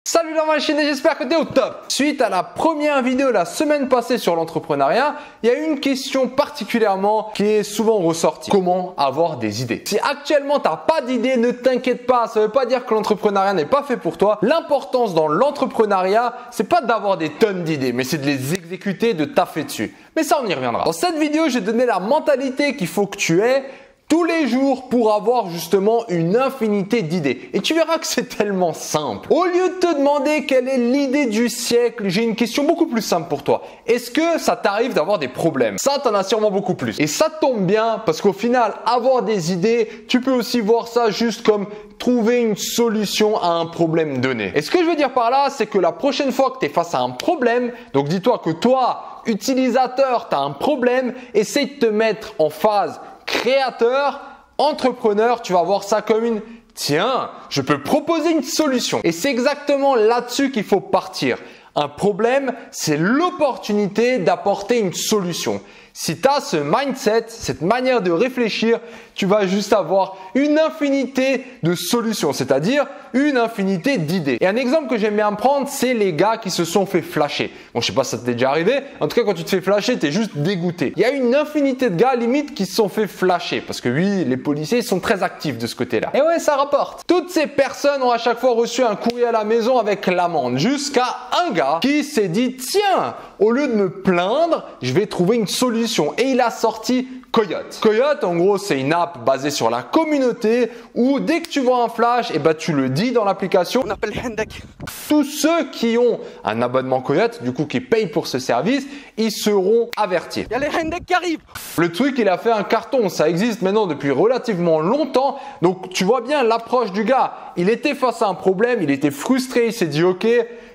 Salut la machine et j'espère que tu es au top. Suite à la première vidéo la semaine passée sur l'entrepreneuriat, il y a une question particulièrement qui est souvent ressortie. Comment avoir des idées? Si actuellement tu n'as pas d'idées, ne t'inquiète pas, ça ne veut pas dire que l'entrepreneuriat n'est pas fait pour toi. L'importance dans l'entrepreneuriat, c'est pas d'avoir des tonnes d'idées, mais c'est de les exécuter, de taffer dessus. Mais ça, on y reviendra. Dans cette vidéo, je vais te donner la mentalité qu'il faut que tu aies tous les jours pour avoir justement une infinité d'idées. Et tu verras que c'est tellement simple. Au lieu de te demander quelle est l'idée du siècle, j'ai une question beaucoup plus simple pour toi. Est-ce que ça t'arrive d'avoir des problèmes? Ça, t'en as sûrement beaucoup plus. Et ça tombe bien parce qu'au final, avoir des idées, tu peux aussi voir ça juste comme trouver une solution à un problème donné. Et ce que je veux dire par là, c'est que la prochaine fois que tu es face à un problème, donc dis-toi que toi, utilisateur, tu as un problème, essaye de te mettre en phase créateur, entrepreneur, tu vas voir ça comme une « tiens, je peux proposer une solution ». Et c'est exactement là-dessus qu'il faut partir. Un problème, c'est l'opportunité d'apporter une solution. Si tu as ce mindset, cette manière de réfléchir, tu vas juste avoir une infinité de solutions, c'est-à-dire une infinité d'idées. Et un exemple que j'aime bien prendre, c'est les gars qui se sont fait flasher. Bon, je sais pas si ça t'est déjà arrivé. En tout cas, quand tu te fais flasher, tu es juste dégoûté. Il y a une infinité de gars, limite, qui se sont fait flasher. Parce que oui, les policiers sont très actifs de ce côté-là. Et ouais, ça rapporte. Toutes ces personnes ont à chaque fois reçu un courrier à la maison avec l'amende. Jusqu'à un gars qui s'est dit, tiens, au lieu de me plaindre, je vais trouver une solution. Et il a sorti Coyote. Coyote, en gros, c'est une app basée sur la communauté où dès que tu vois un flash, tu le dis dans l'application. On appelle Hendek. Tous ceux qui ont un abonnement Coyote, du coup qui payent pour ce service, ils seront avertis. Il y a les Hendek qui arrivent. Le truc, il a fait un carton. Ça existe maintenant depuis relativement longtemps. Donc, tu vois bien l'approche du gars. Il était face à un problème, il était frustré, il s'est dit « Ok,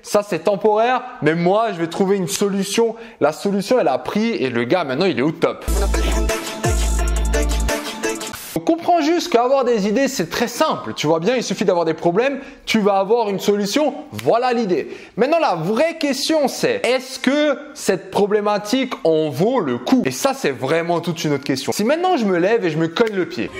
ça c'est temporaire, mais moi je vais trouver une solution. » La solution, elle a pris et le gars maintenant il est au top. On appelle Hendek. On comprend juste qu'avoir des idées, c'est très simple. Tu vois bien, il suffit d'avoir des problèmes, tu vas avoir une solution, voilà l'idée. Maintenant, la vraie question, c'est est-ce que cette problématique en vaut le coup? Et ça, c'est vraiment toute une autre question. Si maintenant je me lève et je me cogne le pied.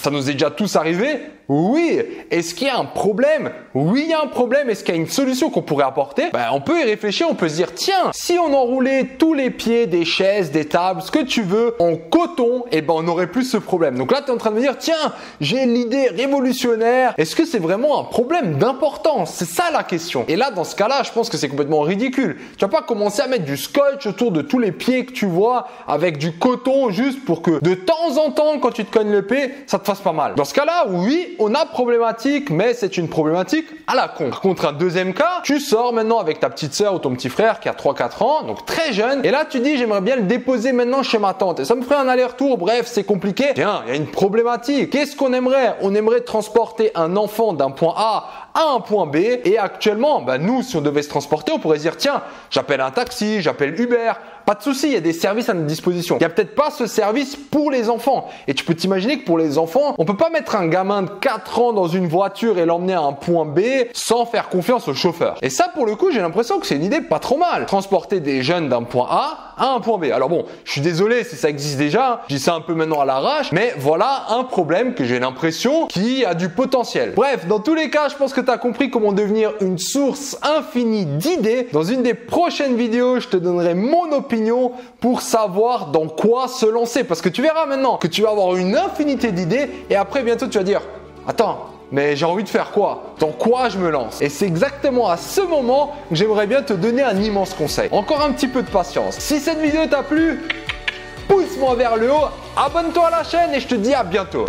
Ça nous est déjà tous arrivé? Oui. Est-ce qu'il y a un problème? Oui, il y a un problème. Est-ce qu'il y a une solution qu'on pourrait apporter? On peut y réfléchir, on peut se dire, tiens, si on enroulait tous les pieds des chaises, des tables, ce que tu veux, en coton, on n'aurait plus ce problème. Donc là, tu es en train de me dire, tiens, j'ai l'idée révolutionnaire. Est-ce que c'est vraiment un problème d'importance? C'est ça la question. Et là, dans ce cas-là, je pense que c'est complètement ridicule. Tu vas pas commencer à mettre du scotch autour de tous les pieds que tu vois avec du coton juste pour que de temps en temps, quand tu te cognes le pied, ça te fasse pas mal. Dans ce cas-là, oui, on a problématique, mais c'est une problématique à la con. Par contre, un deuxième cas, tu sors maintenant avec ta petite sœur ou ton petit frère qui a 3-4 ans, donc très jeune, et là tu dis j'aimerais bien le déposer maintenant chez ma tante. Et ça me ferait un aller-retour, bref, c'est compliqué. Tiens, il y a une problématique. Qu'est-ce qu'on aimerait? On aimerait transporter un enfant d'un point A à un point B, et actuellement, nous, si on devait se transporter, on pourrait se dire tiens, j'appelle un taxi, j'appelle Uber. Pas de souci, il y a des services à notre disposition. Il n'y a peut-être pas ce service pour les enfants. Et tu peux t'imaginer que pour les enfants, on peut pas mettre un gamin de 4 ans dans une voiture et l'emmener à un point B sans faire confiance au chauffeur. Et ça, pour le coup, j'ai l'impression que c'est une idée pas trop mal. Transporter des jeunes d'un point A à un point B. Alors bon, je suis désolé si ça existe déjà. Je dis ça un peu maintenant à l'arrache. Mais voilà un problème que j'ai l'impression qui a du potentiel. Bref, dans tous les cas, je pense que tu as compris comment devenir une source infinie d'idées. Dans une des prochaines vidéos, je te donnerai mon opinion pour savoir dans quoi se lancer. Parce que tu verras maintenant que tu vas avoir une infinité d'idées et après bientôt tu vas dire attends, mais j'ai envie de faire quoi? Dans quoi je me lance? Et c'est exactement à ce moment que j'aimerais bien te donner un immense conseil. Encore un petit peu de patience. Si cette vidéo t'a plu, pousse-moi vers le haut, abonne-toi à la chaîne et je te dis à bientôt.